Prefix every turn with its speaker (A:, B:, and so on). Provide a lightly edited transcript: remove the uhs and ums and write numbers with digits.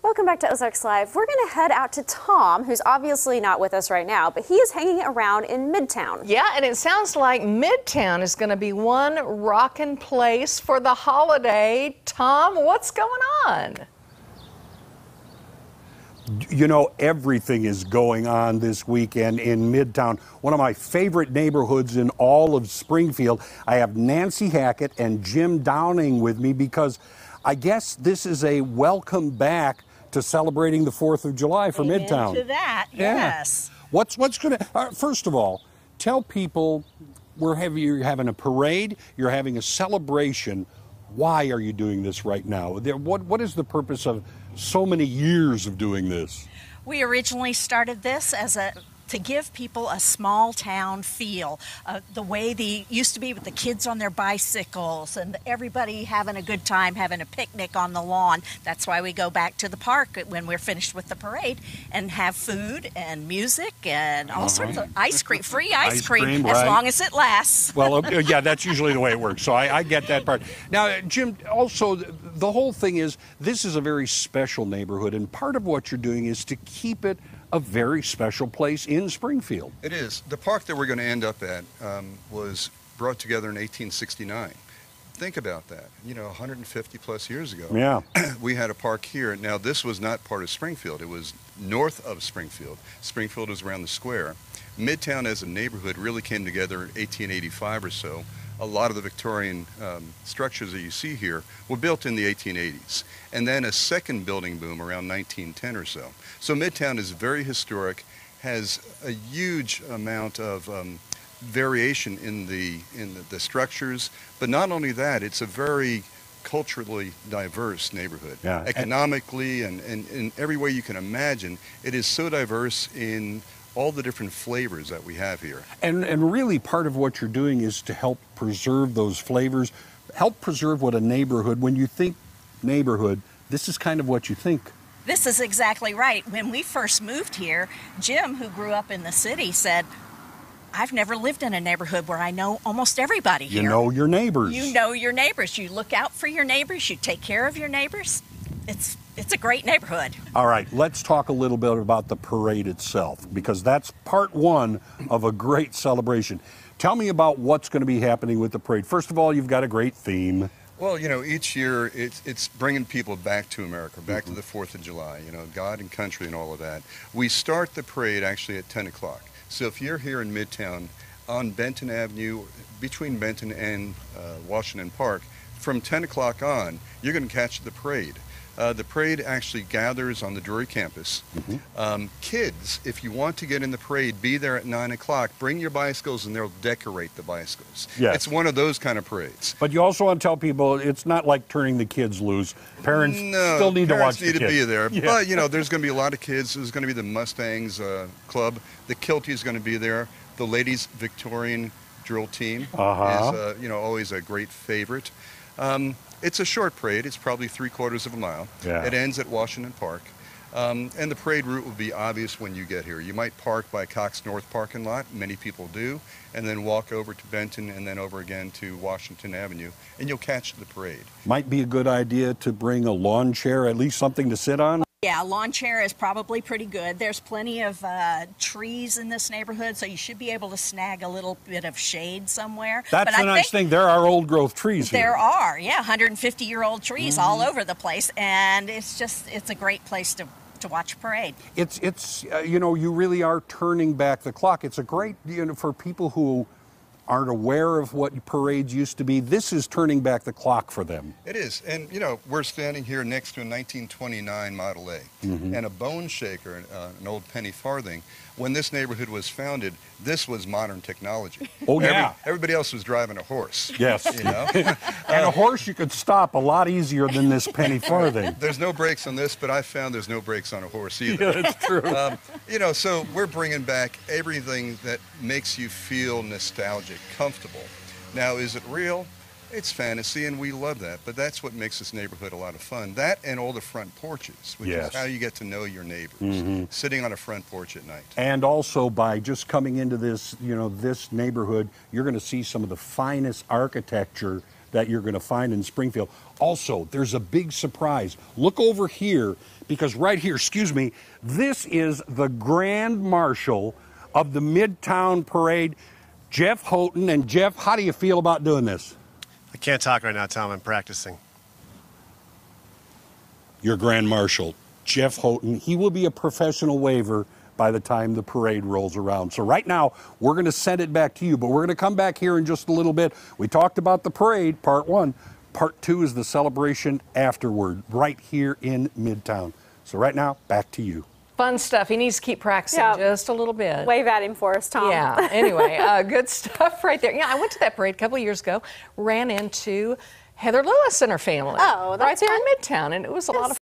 A: Welcome back to Ozarks Live. We're going to head out to Tom, who's obviously not with us right now, but he is hanging around in Midtown.
B: Yeah, and it sounds like Midtown is going to be one rockin' place for the holiday. Tom, what's going on?
C: You know, everything is going on this weekend in Midtown, one of my favorite neighborhoods in all of Springfield. I have Nancy Hackett and Jim Downing with me because I guess this is a welcome back to celebrating the 4th of July for
D: Amen
C: Midtown.
D: to that, yes.
C: What's going to, first of all, tell people you're having a parade, you're having a celebration. Why are you doing this right now? What is the purpose of so many years of doing this?
D: We originally started this as to give people a small town feel, the way they used to be with the kids on their bicycles and everybody having a good time, having a picnic on the lawn. That's why we go back to the park when we're finished with the parade and have food and music and all sorts of ice cream, free ice cream, as long as it lasts.
C: Well, yeah, that's usually the way it works. So I get that part. Now, Jim, also, the whole thing is this is a very special neighborhood, and part of what you're doing is to keep it a very special place in Springfield.
E: It is. The park that we're going to end up at was brought together in 1869. Think about that. You know, 150 plus years ago.
C: Yeah.
E: We had a park here. Now, this was not part of Springfield. It was north of Springfield. Springfield was around the square. Midtown as a neighborhood really came together in 1885 or so. A lot of the Victorian structures that you see here were built in the 1880s. And then a second building boom around 1910 or so. So Midtown is very historic, has a huge amount of variation in the structures. But not only that, it's a very culturally diverse neighborhood.
C: Yeah.
E: Economically and in every way you can imagine, it is so diverse in all the different flavors that we have here.
C: And really part of what you're doing is to help preserve those flavors, help preserve what a neighborhood, when you think neighborhood, this is kind of what you think.
D: This is exactly right. When we first moved here, Jim, who grew up in the city, said, I've never lived in a neighborhood where I know almost everybody here.
C: You know your neighbors.
D: You know your neighbors. You look out for your neighbors. You take care of your neighbors. It's a great neighborhood.
C: All right, let's talk a little bit about the parade itself, because that's part one of a great celebration. Tell me about what's going to be happening with the parade. First of all, you've got a great theme.
E: Well, you know, each year it's bringing people back to America, back to the 4th of July, you know, God and country and all of that. We start the parade actually at 10 o'clock. So if you're here in Midtown on Benton Avenue, between Benton and Washington Park, from 10 o'clock on, you're going to catch the parade. The parade actually gathers on the Drury campus. Kids, if you want to get in the parade, be there at 9 o'clock. Bring your bicycles and they'll decorate the bicycles.
C: Yes.
E: It's one of those kind of parades.
C: But you also want to tell people it's not like turning the kids loose. Parents still need to watch the kids.
E: Parents need to be there.
C: Yeah.
E: But, you know, there's going to be a lot of kids. There's going to be the Mustangs Club. The Kilty is going to be there. The ladies' Victorian drill team is, you know, always a great favorite. It's a short parade. It's probably 3/4 of a mile.
C: Yeah.
E: It ends at Washington Park. And the parade route will be obvious when you get here. You might park by Cox North parking lot. Many people do. And then walk over to Benton and then over again to Washington Avenue. And you'll catch the parade.
C: Might be a good idea to bring a lawn chair, at least something to sit on.
D: Yeah, a lawn chair is probably pretty good. There's plenty of trees in this neighborhood, so you should be able to snag a little bit of shade somewhere.
C: That's the nice thing. There are old growth trees here.
D: There are, yeah, 150-year-old trees all over the place, and it's a great place to watch a parade.
C: It's you know, you really are turning back the clock. It's a great, you know, for people who aren't aware of what parades used to be, this is turning back the clock for them.
E: It is. And, you know, we're standing here next to a 1929 Model A and a bone shaker, an old penny farthing. When this neighborhood was founded, this was modern technology.
C: Oh, yeah.
E: Everybody else was driving a horse.
C: Yes.
E: You know?
C: And a horse you could stop a lot easier than this penny farthing.
E: There's no brakes on this, but I found there's no brakes on a horse either.
C: Yeah, that's true.
E: You know, so we're bringing back everything that makes you feel nostalgic, comfortable. Now, is it real? It's fantasy, and we love that, but that's what makes this neighborhood a lot of fun. That and all the front porches, which is how you get to know your neighbors, sitting on a front porch at night.
C: And also by just coming into this, you know, this neighborhood, you're going to see some of the finest architecture that you're going to find in Springfield. Also, there's a big surprise. Look over here, because right here, excuse me, this is the Grand Marshal of the Midtown Parade, Jeff Houghton. And Jeff, how do you feel about doing this?
F: I can't talk right now, Tom. I'm practicing.
C: Your Grand Marshal, Jeff Houghton. He will be a professional waver by the time the parade rolls around. So right now, we're going to send it back to you, but we're going to come back here in just a little bit. We talked about the parade, part one. Part two is the celebration afterward, right here in Midtown. So right now, back to you.
B: Fun stuff. He needs to keep practicing just a little bit.
A: Wave at him for us, Tom.
B: Yeah. Anyway, good stuff right there. Yeah, I went to that parade a couple of years ago, ran into Heather Lewis and her family.
A: Oh, that's
B: right there
A: fun.
B: in Midtown, and it was a lot of